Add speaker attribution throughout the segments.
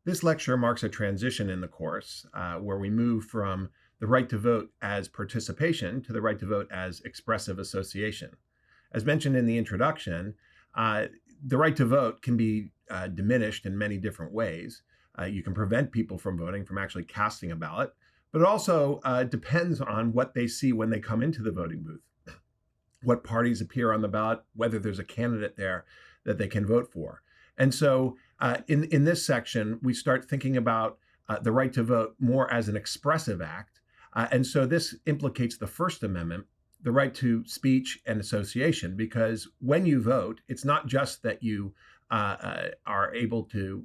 Speaker 1: This lecture marks a transition in the course where we move from the right to vote as participation to the right to vote as expressive association. As mentioned in the introduction, uh, the right to vote can be diminished in many different ways. You can prevent people from voting, from actually casting a ballot, but it also depends on what they see when they come into the voting booth, what parties appear on the ballot, whether there's a candidate there that they can vote for. And so in this section, we start thinking about the right to vote more as an expressive act. And so this implicates the First Amendment, the right to speech and association, because when you vote, it's not just that you are able to,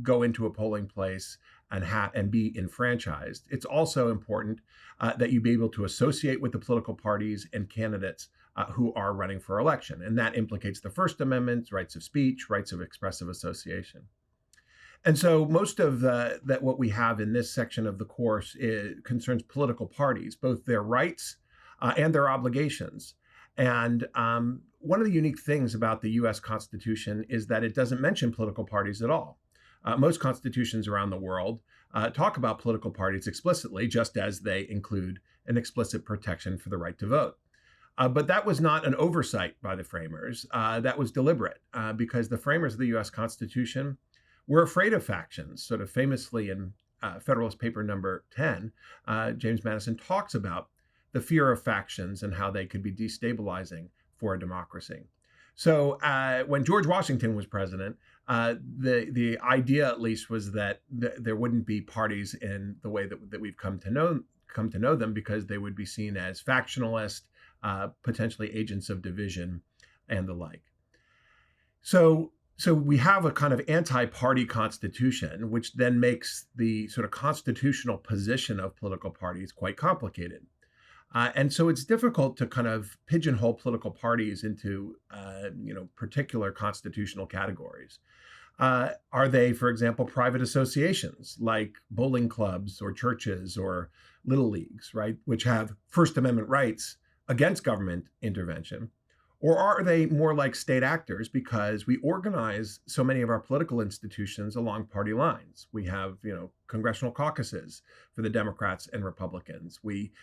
Speaker 1: go into a polling place and be enfranchised. It's also important that you be able to associate with the political parties and candidates who are running for election. And that implicates the First Amendment, rights of speech, rights of expressive association. And so most of that what we have in this section of the course concerns political parties, both their rights and their obligations. And one of the unique things about the US Constitution is that it doesn't mention political parties at all. Most constitutions around the world talk about political parties explicitly, just as they include an explicit protection for the right to vote. But that was not an oversight by the framers. That was deliberate because the framers of the US Constitution were afraid of factions. Sort of famously in Federalist Paper number 10, James Madison talks about the fear of factions and how they could be destabilizing for a democracy. So when George Washington was president, the idea at least was that there wouldn't be parties in the way that we've come to know them, because they would be seen as factionalist, potentially agents of division, and the like. So we have a kind of anti-party constitution, which then makes the sort of constitutional position of political parties quite complicated. And so it's difficult to kind of pigeonhole political parties into, particular constitutional categories. Are they, for example, private associations like bowling clubs or churches or little leagues, right, which have First Amendment rights against government intervention? Or are they more like state actors, because we organize so many of our political institutions along party lines? We have, congressional caucuses for the Democrats and Republicans. We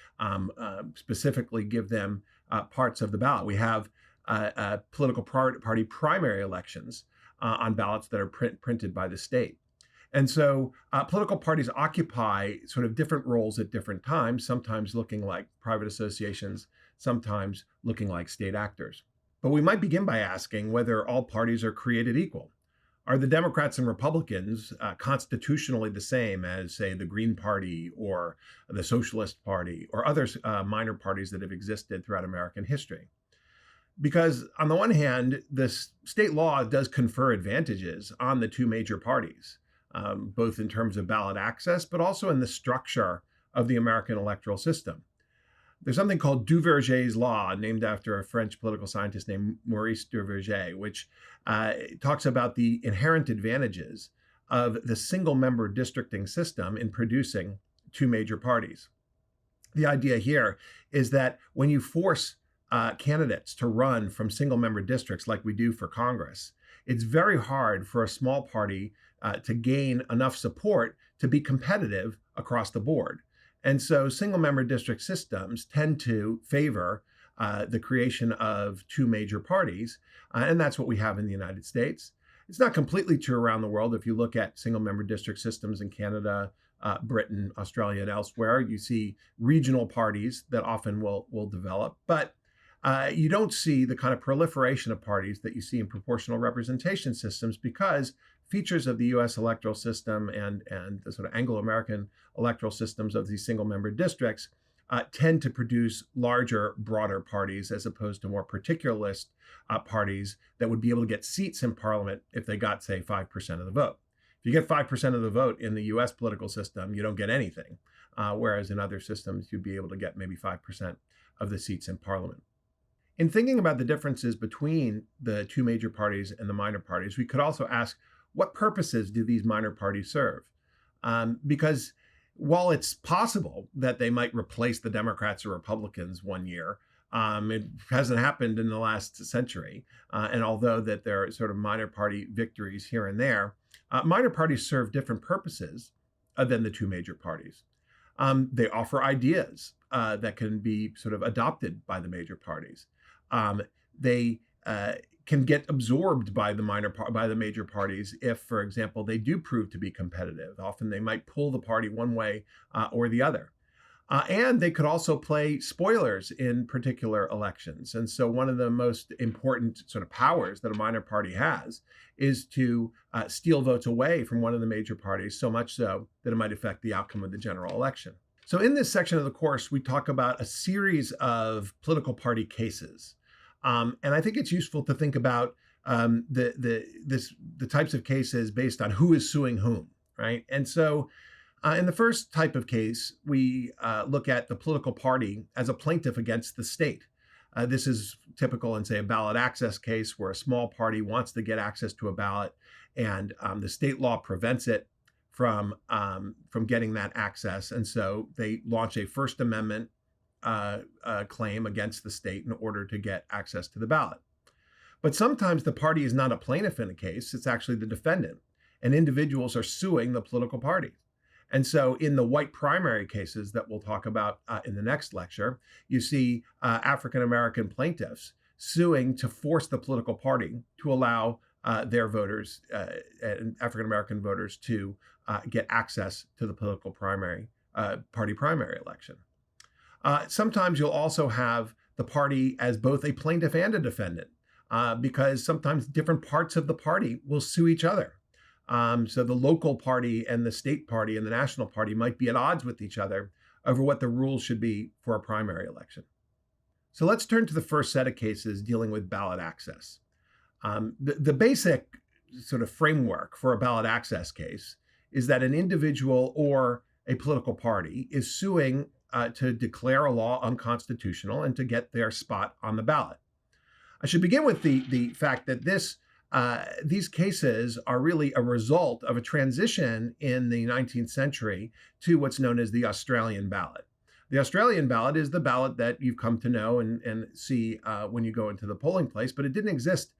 Speaker 1: specifically give them parts of the ballot. We have political party primary elections on ballots that are printed by the state. And so political parties occupy sort of different roles at different times, sometimes looking like private associations, sometimes looking like state actors. But we might begin by asking whether all parties are created equal. Are the Democrats and Republicans constitutionally the same as, say, the Green Party or the Socialist Party or other minor parties that have existed throughout American history? Because on the one hand, this state law does confer advantages on the two major parties, both in terms of ballot access, but also in the structure of the American electoral system. There's something called Duverger's law, named after a French political scientist named Maurice Duverger, which talks about the inherent advantages of the single-member districting system in producing two major parties. The idea here is that when you force candidates to run from single-member districts like we do for Congress, it's very hard for a small party to gain enough support to be competitive across the board. And so single-member district systems tend to favor the creation of two major parties, and that's what we have in the United States. It's not completely true around the world. If you look at single-member district systems in Canada, Britain, Australia, and elsewhere, you see regional parties that often will develop. But you don't see the kind of proliferation of parties that you see in proportional representation systems, because features of the US electoral system and the sort of Anglo-American electoral systems of these single-member districts tend to produce larger, broader parties, as opposed to more particularist parties that would be able to get seats in parliament if they got, say, 5% of the vote. If you get 5% of the vote in the US political system, you don't get anything, whereas in other systems, you'd be able to get maybe 5% of the seats in parliament. In thinking about the differences between the two major parties and the minor parties, we could also ask, what purposes do these minor parties serve? Because while it's possible that they might replace the Democrats or Republicans one year, it hasn't happened in the last century. And although that there are sort of minor party victories here and there, Minor parties serve different purposes than the two major parties. They offer ideas that can be sort of adopted by the major parties. They can get absorbed by the major parties if, for example, they do prove to be competitive. Often they might pull the party one way or the other. And they could also play spoilers in particular elections. And so one of the most important sort of powers that a minor party has is to steal votes away from one of the major parties, so much so that it might affect the outcome of the general election. So in this section of the course, we talk about a series of political party cases. And I think it's useful to think about the types of cases based on who is suing whom, right? And so in the first type of case, we look at the political party as a plaintiff against the state. This is typical in, say, a ballot access case where a small party wants to get access to a ballot and the state law prevents it from getting that access. And so they launch a First Amendment claim against the state in order to get access to the ballot. But sometimes the party is not a plaintiff in a case, it's actually the defendant, and individuals are suing the political party. And so in the white primary cases that we'll talk about in the next lecture, you see African-American plaintiffs suing to force the political party to allow their voters, African-American voters, to get access to the political party primary election. Sometimes you'll also have the party as both a plaintiff and a defendant, because sometimes different parts of the party will sue each other. So the local party and the state party and the national party might be at odds with each other over what the rules should be for a primary election. So let's turn to the first set of cases dealing with ballot access. The basic sort of framework for a ballot access case is that an individual or a political party is suing to declare a law unconstitutional and to get their spot on the ballot. I should begin with the fact that these cases are really a result of a transition in the 19th century to what's known as the Australian ballot. The Australian ballot is the ballot that you've come to know and see when you go into the polling place, but it didn't exist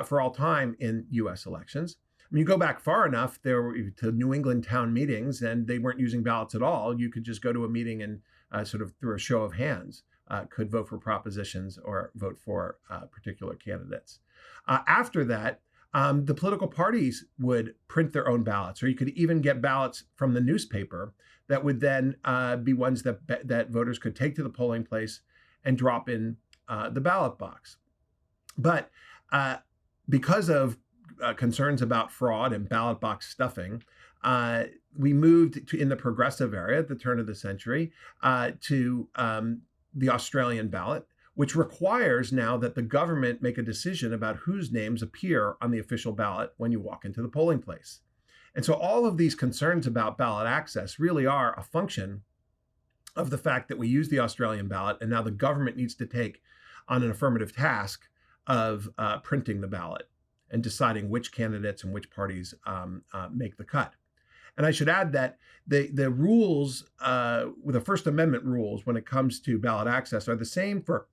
Speaker 1: for all time in US elections. When you go back far enough, there were to New England town meetings, and they weren't using ballots at all. You could just go to a meeting and sort of through a show of hands could vote for propositions or vote for particular candidates. After that, the political parties would print their own ballots, or you could even get ballots from the newspaper that would then be ones that voters could take to the polling place and drop in the ballot box. But because of concerns about fraud and ballot box stuffing, we moved in the progressive era at the turn of the century to the Australian ballot, which requires now that the government make a decision about whose names appear on the official ballot when you walk into the polling place. And so all of these concerns about ballot access really are a function of the fact that we use the Australian ballot, and now the government needs to take on an affirmative task of printing the ballot and deciding which candidates and which parties make the cut. And I should add that the rules, the First Amendment rules when it comes to ballot access are the same for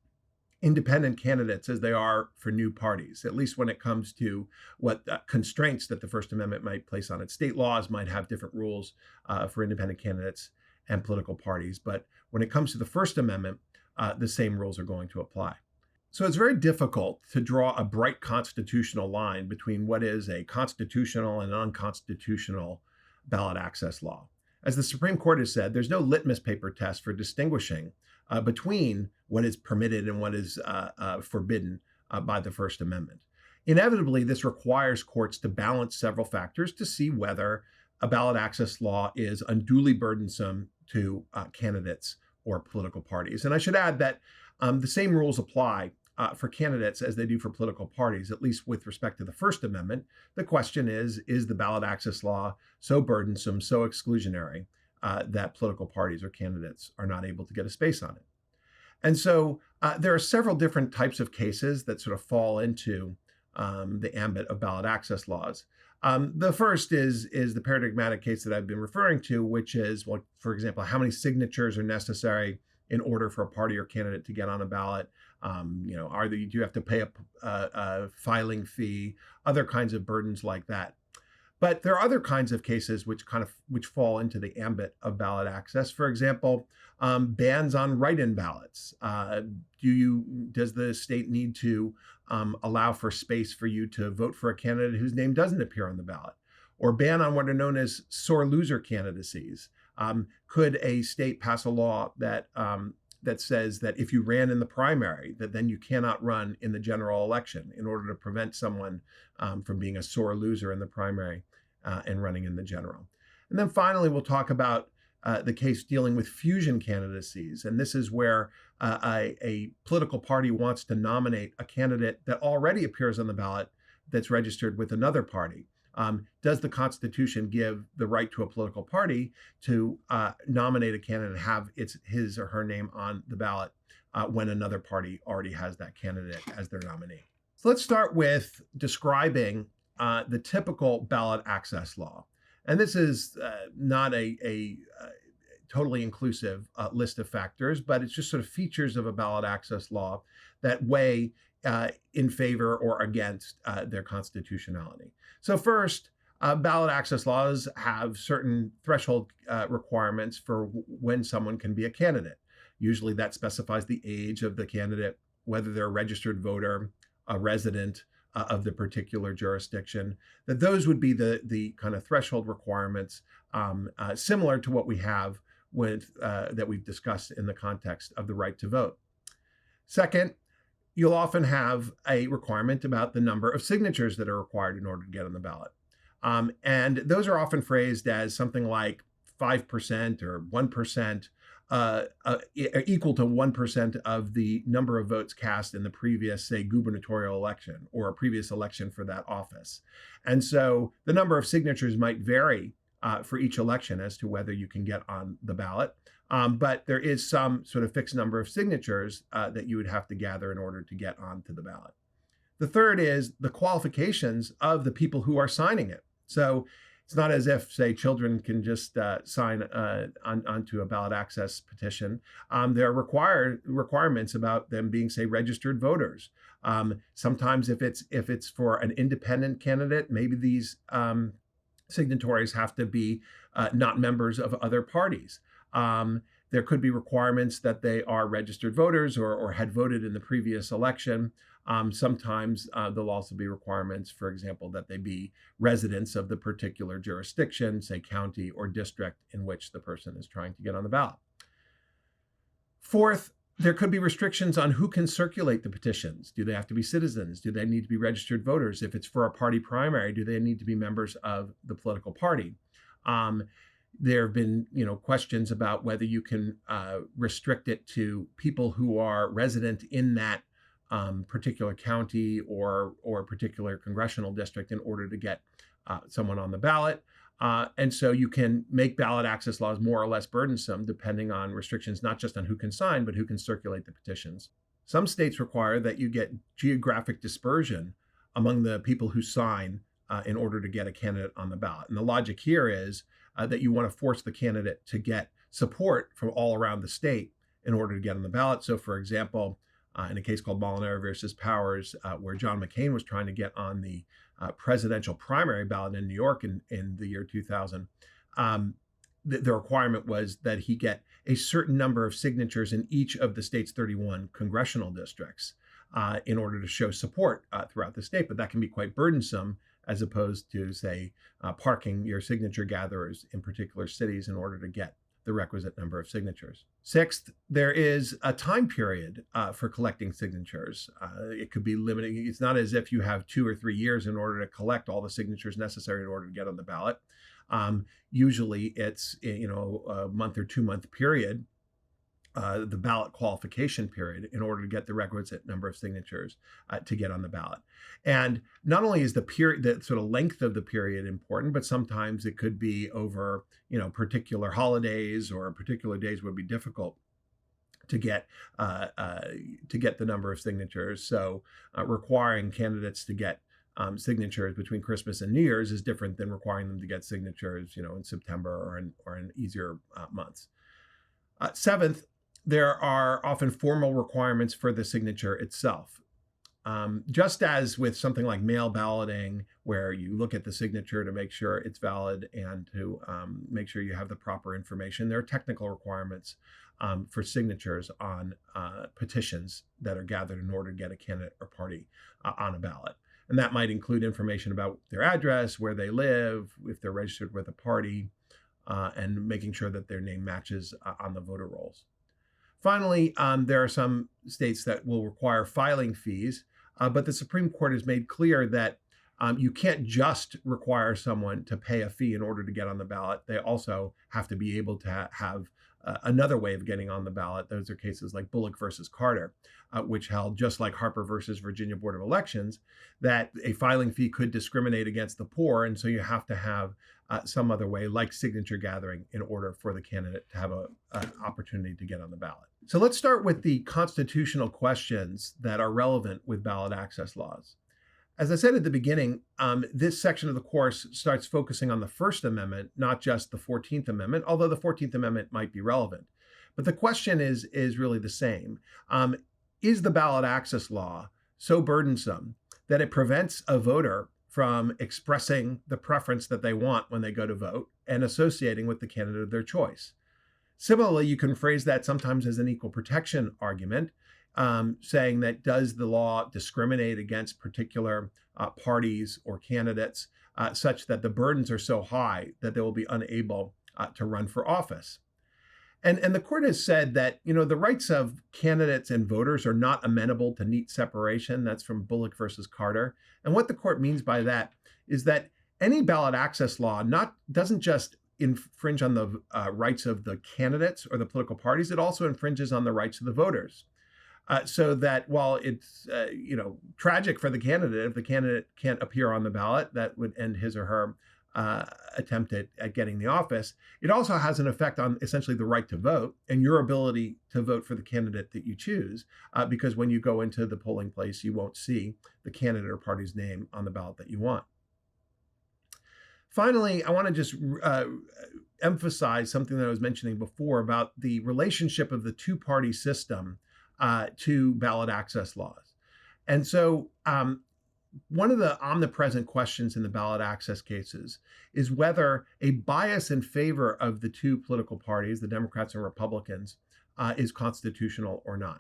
Speaker 1: independent candidates as they are for new parties, at least when it comes to what constraints that the First Amendment might place on it. State laws might have different rules for independent candidates and political parties, but when it comes to the First Amendment, the same rules are going to apply. So it's very difficult to draw a bright constitutional line between what is a constitutional and unconstitutional ballot access law. As the Supreme Court has said, there's no litmus paper test for distinguishing between what is permitted and what is forbidden by the First Amendment. Inevitably, this requires courts to balance several factors to see whether a ballot access law is unduly burdensome to candidates or political parties. And I should add that the same rules apply for candidates as they do for political parties, at least with respect to the First Amendment. The question is the ballot access law so burdensome, so exclusionary that political parties or candidates are not able to get a space on it? And so there are several different types of cases that sort of fall into the ambit of ballot access laws. The first is the paradigmatic case that I've been referring to, which is, well, for example, how many signatures are necessary in order for a party or candidate to get on a ballot? Do you have to pay a filing fee? Other kinds of burdens like that. But there are other kinds of cases which fall into the ambit of ballot access. For example, bans on write-in ballots. Does the state need to allow for space for you to vote for a candidate whose name doesn't appear on the ballot? Or ban on what are known as sore loser candidacies. Could a state pass a law that says that if you ran in the primary, that then you cannot run in the general election in order to prevent someone from being a sore loser in the primary and running in the general? And then finally, we'll talk about the case dealing with fusion candidacies. And this is where a political party wants to nominate a candidate that already appears on the ballot that's registered with another party. Does the Constitution give the right to a political party to nominate a candidate and have his or her name on the ballot when another party already has that candidate as their nominee? So let's start with describing the typical ballot access law. And this is not a totally inclusive list of factors, but it's just sort of features of a ballot access law that weigh in favor or against their constitutionality. So first, ballot access laws have certain threshold requirements for when someone can be a candidate. Usually that specifies the age of the candidate, whether they're a registered voter, a resident of the particular jurisdiction, that those would be the kind of threshold requirements similar to what we have with that we've discussed in the context of the right to vote. Second, you'll often have a requirement about the number of signatures that are required in order to get on the ballot. And those are often phrased as something like 5% or 1%, equal to 1% of the number of votes cast in the previous, say, gubernatorial election or a previous election for that office. And so the number of signatures might vary for each election as to whether you can get on the ballot. But there is some sort of fixed number of signatures that you would have to gather in order to get onto the ballot. The third is the qualifications of the people who are signing it. So it's not as if, say, children can just sign onto a ballot access petition. There are requirements about them being, say, registered voters. Sometimes if it's for an independent candidate, maybe these signatories have to be not members of other parties. There could be requirements that they are registered voters or had voted in the previous election. Sometimes there'll also be requirements, for example, that they be residents of the particular jurisdiction, say county or district in which the person is trying to get on the ballot. Fourth, there could be restrictions on who can circulate the petitions. Do they have to be citizens? Do they need to be registered voters? If it's for a party primary, do they need to be members of the political party? There have been, questions about whether you can restrict it to people who are resident in that particular county or particular congressional district in order to get someone on the ballot. And so you can make ballot access laws more or less burdensome depending on restrictions, not just on who can sign, but who can circulate the petitions. Some states require that you get geographic dispersion among the people who sign in order to get a candidate on the ballot. And the logic here is that you want to force the candidate to get support from all around the state in order to get on the ballot. So, for example, in a case called Molinaro versus Powers, where John McCain was trying to get on the presidential primary ballot in New York in the year 2000, the requirement was that he get a certain number of signatures in each of the state's 31 congressional districts in order to show support throughout the state. But that can be quite burdensome as opposed to, say, parking your signature gatherers in particular cities in order to get the requisite number of signatures. Sixth, there is a time period for collecting signatures. It could be limited. It's not as if you have 2 or 3 years in order to collect all the signatures necessary in order to get on the ballot. Usually it's, a month or 2 month period, the ballot qualification period, in order to get the requisite number of signatures to get on the ballot. And not only is the period, the sort of length of the period important, but sometimes it could be over, particular holidays or particular days would be difficult to get the number of signatures. So requiring candidates to get signatures between Christmas and New Year's is different than requiring them to get signatures, in September or in easier months. Seventh, there are often formal requirements for the signature itself. Just as with something like mail balloting, where you look at the signature to make sure it's valid and to make sure you have the proper information, there are technical requirements for signatures on petitions that are gathered in order to get a candidate or party on a ballot. And that might include information about their address, where they live, if they're registered with a party, and making sure that their name matches on the voter rolls. Finally, there are some states that will require filing fees, but the Supreme Court has made clear that you can't just require someone to pay a fee in order to get on the ballot. They also have to be able to have another way of getting on the ballot. Those are cases like Bullock versus Carter, which held, just like Harper versus Virginia Board of Elections, that a filing fee could discriminate against the poor. And so you have to have some other way, like signature gathering, in order for the candidate to have an opportunity to get on the ballot. So let's start with the constitutional questions that are relevant with ballot access laws. As I said at the beginning, this section of the course starts focusing on the First Amendment, not just the 14th Amendment, although the 14th Amendment might be relevant. But the question is really the same. Is the ballot access law so burdensome that it prevents a voter from expressing the preference that they want when they go to vote and associating with the candidate of their choice? Similarly, you can phrase that sometimes as an equal protection argument, saying that does the law discriminate against particular parties or candidates such that the burdens are so high that they will be unable to run for office? And the court has said that, the rights of candidates and voters are not amenable to neat separation. That's from Bullock versus Carter. And what the court means by that is that any ballot access law doesn't just infringe on the rights of the candidates or the political parties, it also infringes on the rights of the voters. So that while it's tragic for the candidate, if the candidate can't appear on the ballot, that would end his or her attempt at getting the office. It also has an effect on essentially the right to vote and your ability to vote for the candidate that you choose, because when you go into the polling place, you won't see the candidate or party's name on the ballot that you want. Finally, I want to just emphasize something that I was mentioning before about the relationship of the two-party system to ballot access laws. And so one of the omnipresent questions in the ballot access cases is whether a bias in favor of the two political parties, the Democrats and Republicans, is constitutional or not.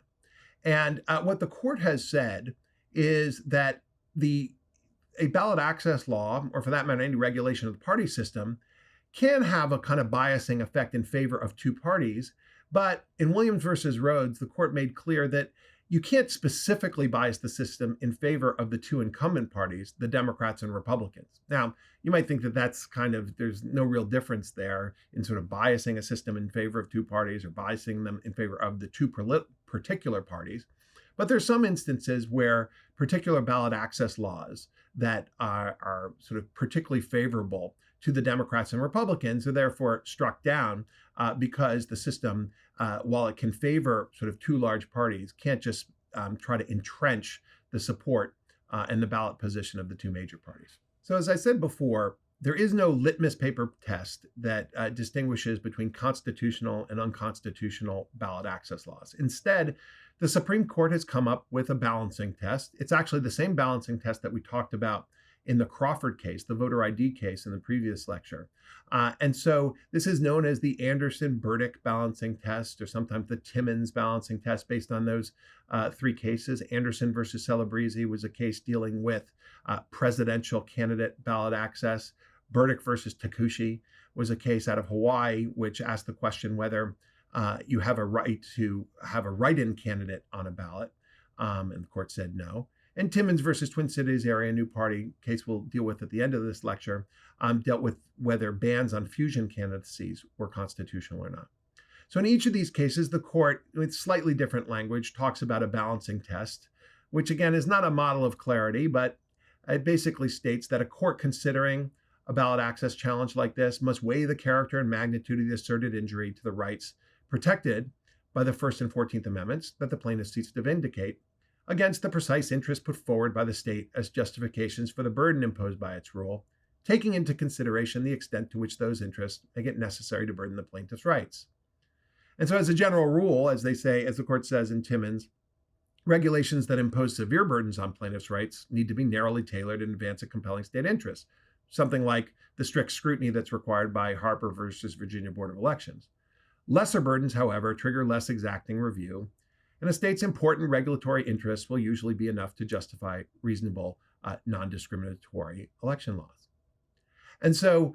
Speaker 1: And what the court has said is that a ballot access law, or for that matter, any regulation of the party system, can have a kind of biasing effect in favor of two parties. But in Williams versus Rhodes, the court made clear that you can't specifically bias the system in favor of the two incumbent parties, the Democrats and Republicans. Now, you might think that that's there's no real difference there in sort of biasing a system in favor of two parties or biasing them in favor of the two particular parties. But there's some instances where particular ballot access laws that are sort of particularly favorable to the Democrats and Republicans are therefore struck down because the system, while it can favor sort of two large parties, can't just try to entrench the support and the ballot position of the two major parties. So as I said before, there is no litmus paper test that distinguishes between constitutional and unconstitutional ballot access laws. Instead, the Supreme Court has come up with a balancing test. It's actually the same balancing test that we talked about in the Crawford case, the voter ID case in the previous lecture. And so this is known as the Anderson-Burdick balancing test, or sometimes the Timmons balancing test, based on those three cases. Anderson versus Celebrezzi was a case dealing with presidential candidate ballot access. Burdick versus Takushi was a case out of Hawaii, which asked the question whether you have a right to have a write-in candidate on a ballot. And the court said no. And Timmons versus Twin Cities Area New Party case we'll deal with at the end of this lecture dealt with whether bans on fusion candidacies were constitutional or not. So in each of these cases, the court, with slightly different language, talks about a balancing test, which again is not a model of clarity, but it basically states that a court considering a ballot access challenge like this must weigh the character and magnitude of the asserted injury to the rights protected by the First and 14th Amendments that the plaintiff seeks to vindicate against the precise interests put forward by the state as justifications for the burden imposed by its rule, taking into consideration the extent to which those interests make it necessary to burden the plaintiff's rights. And so as a general rule, as the court says in Timmons, Regulations that impose severe burdens on plaintiffs' rights need to be narrowly tailored and advance a compelling state interest, something like the strict scrutiny that's required by Harper versus Virginia Board of Elections. Lesser burdens, however, trigger less exacting review, and a state's important regulatory interests will usually be enough to justify reasonable, non-discriminatory election laws. And so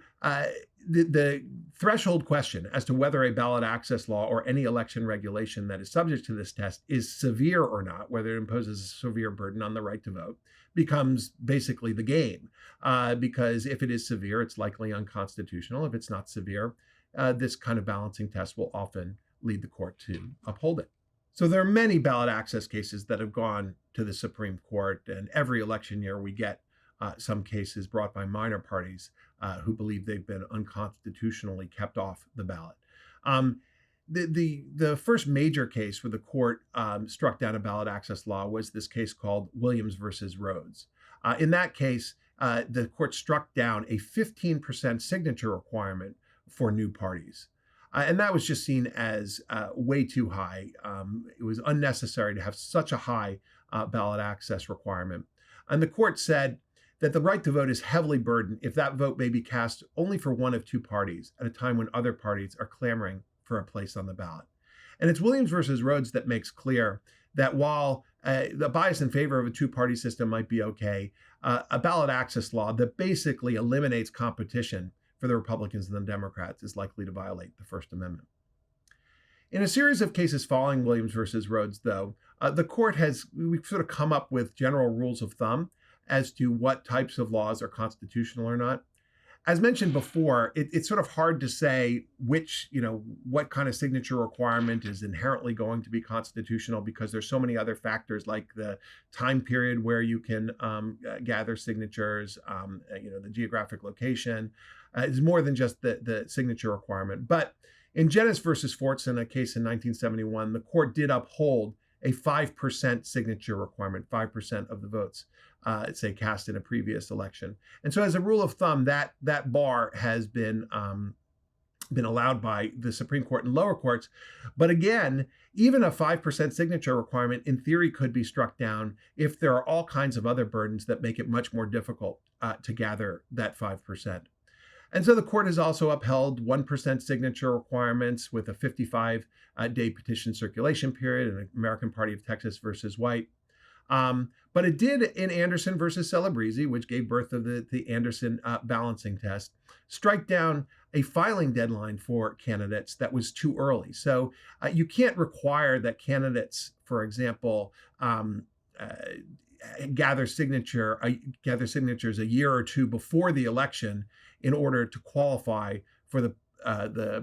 Speaker 1: the threshold question as to whether a ballot access law or any election regulation that is subject to this test is severe or not, whether it imposes a severe burden on the right to vote, becomes basically the game. Because if it is severe, it's likely unconstitutional. If it's not severe, this kind of balancing test will often lead the court to uphold it. So there are many ballot access cases that have gone to the Supreme Court, and every election year we get some cases brought by minor parties who believe they've been unconstitutionally kept off the ballot. The first major case where the court struck down a ballot access law was this case called Williams versus Rhodes. In that case, the court struck down a 15% signature requirement for new parties. And that was just seen as way too high. It was unnecessary to have such a high ballot access requirement. And the court said that the right to vote is heavily burdened if that vote may be cast only for one of two parties at a time when other parties are clamoring for a place on the ballot. And it's Williams versus Rhodes that makes clear that while the bias in favor of a two-party system might be okay, a ballot access law that basically eliminates competition for the Republicans and the Democrats is likely to violate the First Amendment. In a series of cases following Williams versus Rhodes, though, the court we've sort of come up with general rules of thumb as to what types of laws are constitutional or not. As mentioned before, it's sort of hard to say what kind of signature requirement is inherently going to be constitutional because there's so many other factors like the time period where you can gather signatures, the geographic location. It's more than just the signature requirement. But in Jennings versus Fortson, a case in 1971, the court did uphold a 5% signature requirement, 5% of the votes, say, cast in a previous election. And so as a rule of thumb, that bar has been allowed by the Supreme Court and lower courts. But again, even a 5% signature requirement in theory could be struck down if there are all kinds of other burdens that make it much more difficult to gather that 5%. And so the court has also upheld 1% signature requirements with a 55-day petition circulation period in American Party of Texas versus White. But it did in Anderson versus Celebrezzi, which gave birth to the Anderson balancing test, strike down a filing deadline for candidates that was too early. So you can't require that candidates, for example, gather signatures a year or two before the election in order to qualify for the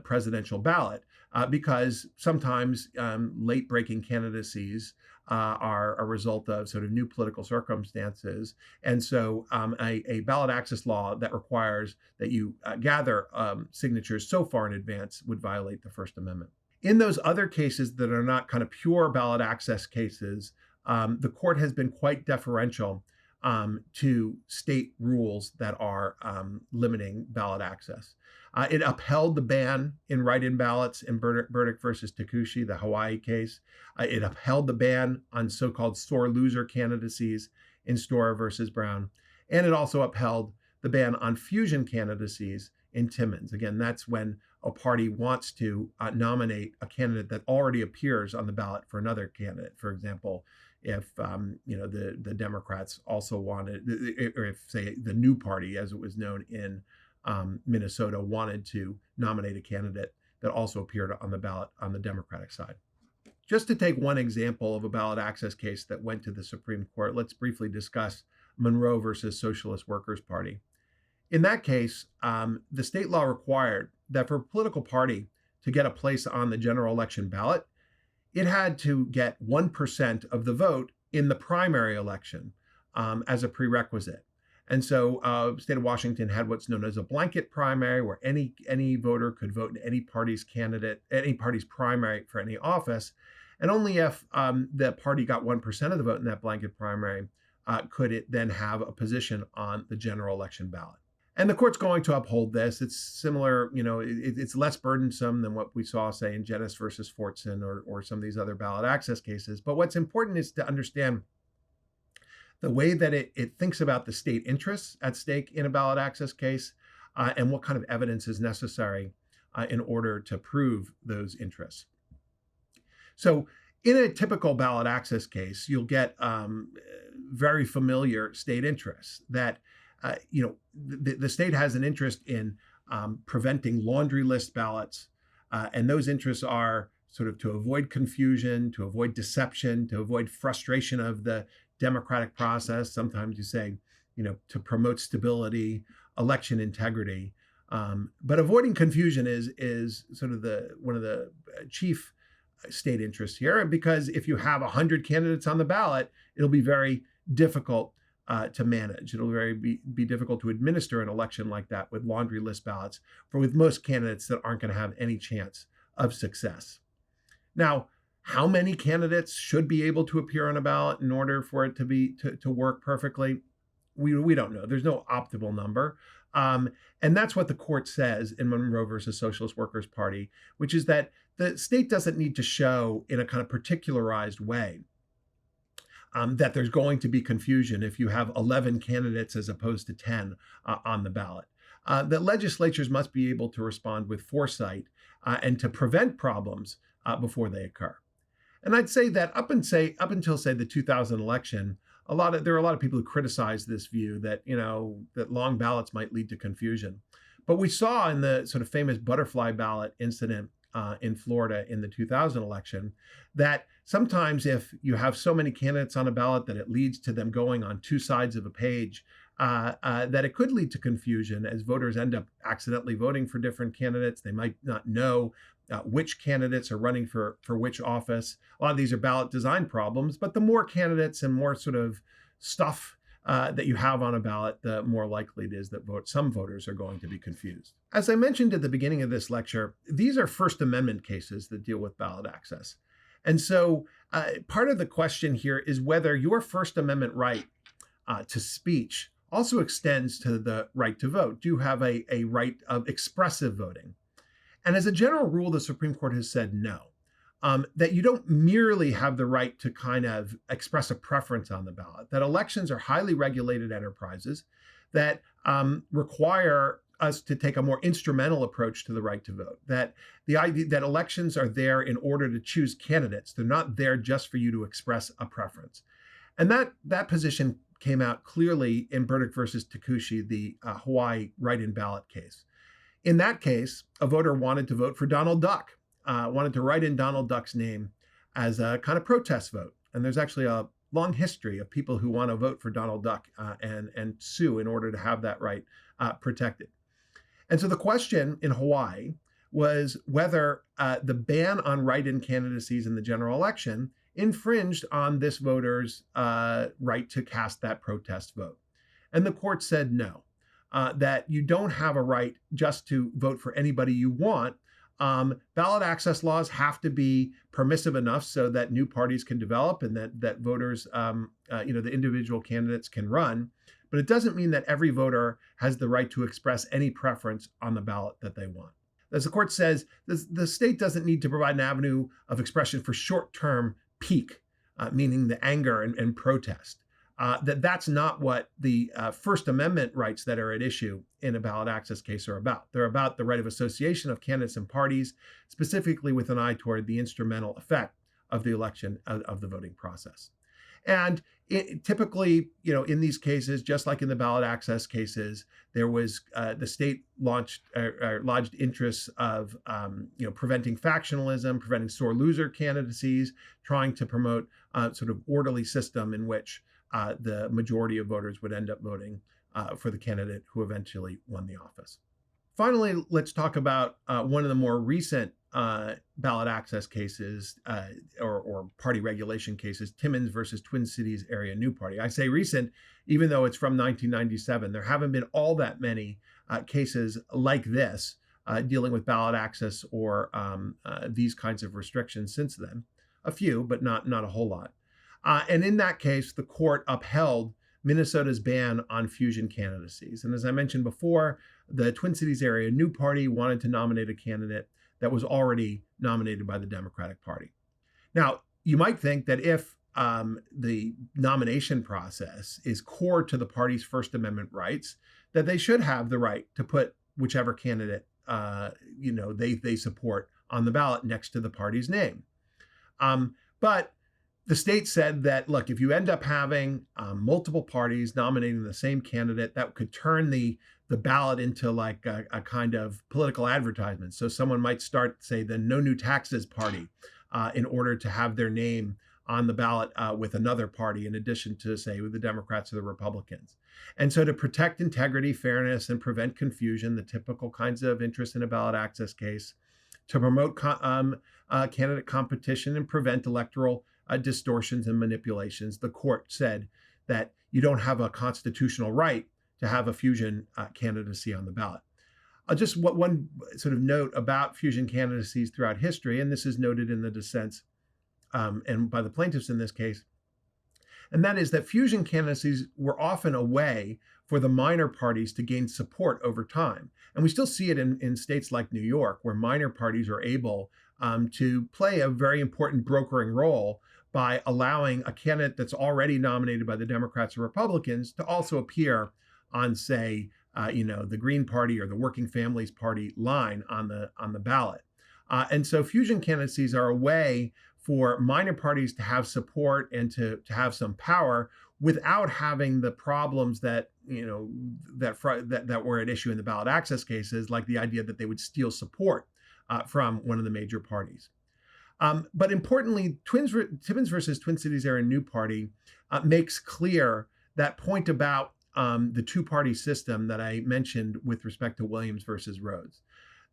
Speaker 1: presidential ballot, because sometimes late-breaking candidacies are a result of sort of new political circumstances. And so a ballot access law that requires that you gather signatures so far in advance would violate the First Amendment. In those other cases that are not kind of pure ballot access cases, the court has been quite deferential to state rules that are limiting ballot access. It upheld the ban in write-in ballots in Burdick versus Takushi, the Hawaii case. It upheld the ban on so-called sore loser candidacies in Storer versus Brown. And it also upheld the ban on fusion candidacies in Timmons. Again, that's when a party wants to nominate a candidate that already appears on the ballot for another candidate. For example, if the Democrats also wanted, or if, say, the New Party, as it was known in Minnesota, wanted to nominate a candidate that also appeared on the ballot on the Democratic side. Just to take one example of a ballot access case that went to the Supreme Court, let's briefly discuss Munro versus Socialist Workers Party. In that case, the state law required that for a political party to get a place on the general election ballot, it had to get 1% of the vote in the primary election as a prerequisite. And so the state of Washington had what's known as a blanket primary, where any voter could vote in any party's candidate, any party's primary for any office. And only if the party got 1% of the vote in that blanket primary could it then have a position on the general election ballot. And the court's going to uphold this. It's similar, it's less burdensome than what we saw, say, in Jenness versus Fortson or some of these other ballot access cases. But what's important is to understand the way that it thinks about the state interests at stake in a ballot access case and what kind of evidence is necessary in order to prove those interests. So in a typical ballot access case, you'll get very familiar state interests that, the state has an interest in preventing laundry list ballots. And those interests are sort of to avoid confusion, to avoid deception, to avoid frustration of the democratic process. Sometimes you say, to promote stability, election integrity. But avoiding confusion is sort of one of the chief state interests here, because if you have 100 candidates on the ballot, it'll be very difficult to manage. It'll be difficult to administer an election like that with laundry list ballots with most candidates that aren't going to have any chance of success. Now, how many candidates should be able to appear on a ballot in order for it to work perfectly? We don't know. There's no optimal number. And that's what the court says in Munro versus Socialist Workers' Party, which is that the state doesn't need to show in a kind of particularized way that there's going to be confusion if you have 11 candidates as opposed to 10 on the ballot. That legislatures must be able to respond with foresight and to prevent problems before they occur. And I'd say that up until say the 2000 election, there are a lot of people who criticize this view that that long ballots might lead to confusion. But we saw in the sort of famous butterfly ballot incident in Florida in the 2000 election that sometimes if you have so many candidates on a ballot that it leads to them going on two sides of a page, that it could lead to confusion as voters end up accidentally voting for different candidates. They might not know which candidates are running for which office. A lot of these are ballot design problems, but the more candidates and more sort of stuff that you have on a ballot, the more likely it is that some voters are going to be confused. As I mentioned at the beginning of this lecture, these are First Amendment cases that deal with ballot access. And so part of the question here is whether your First Amendment right to speech also extends to the right to vote. Do you have a right of expressive voting? And as a general rule, the Supreme Court has said no, that you don't merely have the right to kind of express a preference on the ballot, that elections are highly regulated enterprises that require us to take a more instrumental approach to the right to vote, that the idea that elections are there in order to choose candidates. They're not there just for you to express a preference. And that position came out clearly in Burdick versus Takushi, the Hawaii write-in ballot case. In that case, a voter wanted to vote for Donald Duck, wanted to write in Donald Duck's name as a kind of protest vote. And there's actually a long history of people who want to vote for Donald Duck and sue in order to have that right protected. And so the question in Hawaii was whether the ban on write-in candidacies in the general election infringed on this voter's right to cast that protest vote. And the court said no. That you don't have a right just to vote for anybody you want. Ballot access laws have to be permissive enough so that new parties can develop and that voters, the individual candidates can run. But it doesn't mean that every voter has the right to express any preference on the ballot that they want. As the court says, the state doesn't need to provide an avenue of expression for short-term pique, meaning the anger and protest. That's not what the First Amendment rights that are at issue in a ballot access case are about. They're about the right of association of candidates and parties, specifically with an eye toward the instrumental effect of the election of the voting process. And typically, in these cases, just like in the ballot access cases, there was the state lodged interests of preventing factionalism, preventing sore loser candidacies, trying to promote a sort of orderly system in which the majority of voters would end up voting for the candidate who eventually won the office. Finally, let's talk about one of the more recent ballot access cases or party regulation cases, Timmons versus Twin Cities Area New Party. I say recent, even though it's from 1997. There haven't been all that many cases like this dealing with ballot access or these kinds of restrictions since then. A few, but not a whole lot. And in that case, the court upheld Minnesota's ban on fusion candidacies. And as I mentioned before, the Twin Cities area new party wanted to nominate a candidate that was already nominated by the Democratic Party. Now, you might think that if the nomination process is core to the party's First Amendment rights, that they should have the right to put whichever candidate they support on the ballot next to the party's name. But the state said that, look, if you end up having multiple parties nominating the same candidate, that could turn the ballot into like a kind of political advertisement. So someone might start, say, the No New Taxes Party in order to have their name on the ballot with another party, in addition to, say, with the Democrats or the Republicans. And so to protect integrity, fairness, and prevent confusion, the typical kinds of interests in a ballot access case, to promote candidate competition and prevent electoral distortions and manipulations, the court said that you don't have a constitutional right to have a fusion candidacy on the ballot. Just one sort of note about fusion candidacies throughout history, and this is noted in the dissents and by the plaintiffs in this case, and that is that fusion candidacies were often a way for the minor parties to gain support over time. And we still see it in states like New York, where minor parties are able to play a very important brokering role by allowing a candidate that's already nominated by the Democrats or Republicans to also appear on, say, the Green Party or the Working Families Party line on the ballot. And so fusion candidacies are a way for minor parties to have support and to have some power without having the problems that were at issue in the ballot access cases, like the idea that they would steal support from one of the major parties. But importantly, Timmons versus Twin Cities area new party makes clear that point about the two-party system that I mentioned with respect to Williams versus Rhodes.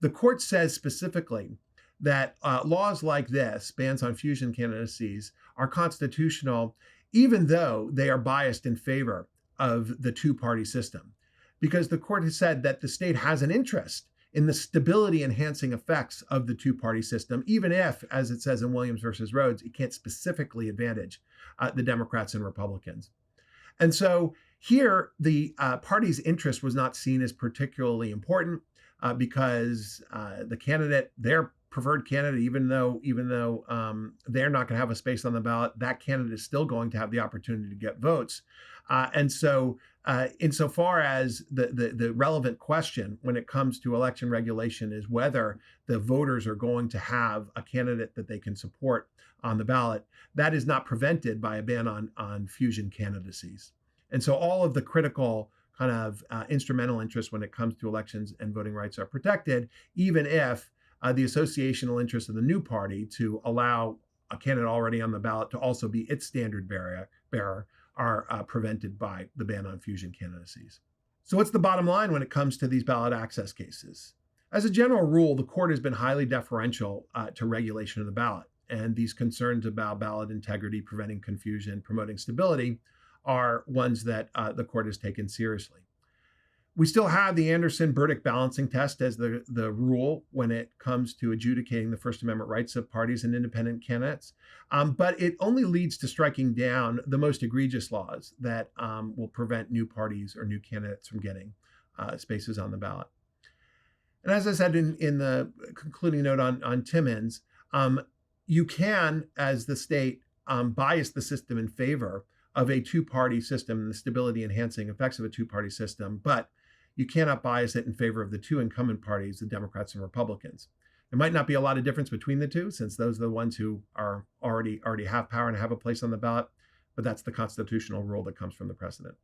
Speaker 1: The court says specifically that laws like this, bans on fusion candidacies, are constitutional even though they are biased in favor of the two-party system. Because the court has said that the state has an interest in the stability-enhancing effects of the two-party system, even if, as it says in Williams versus Rhodes, it can't specifically advantage the Democrats and Republicans. And so here, the party's interest was not seen as particularly important because the candidate, their preferred candidate, even though they're not going to have a space on the ballot, that candidate is still going to have the opportunity to get votes. And so insofar as the relevant question when it comes to election regulation is whether the voters are going to have a candidate that they can support on the ballot, that is not prevented by a ban on fusion candidacies. And so all of the critical kind of instrumental interests when it comes to elections and voting rights are protected, even if the associational interest of the new party to allow a candidate already on the ballot to also be its standard bearer are prevented by the ban on fusion candidacies. So what's the bottom line when it comes to these ballot access cases? As a general rule, the court has been highly deferential to regulation of the ballot. And these concerns about ballot integrity, preventing confusion, promoting stability are ones that the court has taken seriously. We still have the Anderson-Burdick balancing test as the rule when it comes to adjudicating the First Amendment rights of parties and independent candidates. But it only leads to striking down the most egregious laws that will prevent new parties or new candidates from getting spaces on the ballot. And as I said in the concluding note on Timmons, you can, as the state, bias the system in favor of a two-party system and the stability-enhancing effects of a two-party system, but you cannot bias it in favor of the two incumbent parties, the Democrats and Republicans. There might not be a lot of difference between the two, since those are the ones who are already have power and have a place on the ballot, but that's the constitutional rule that comes from the precedent.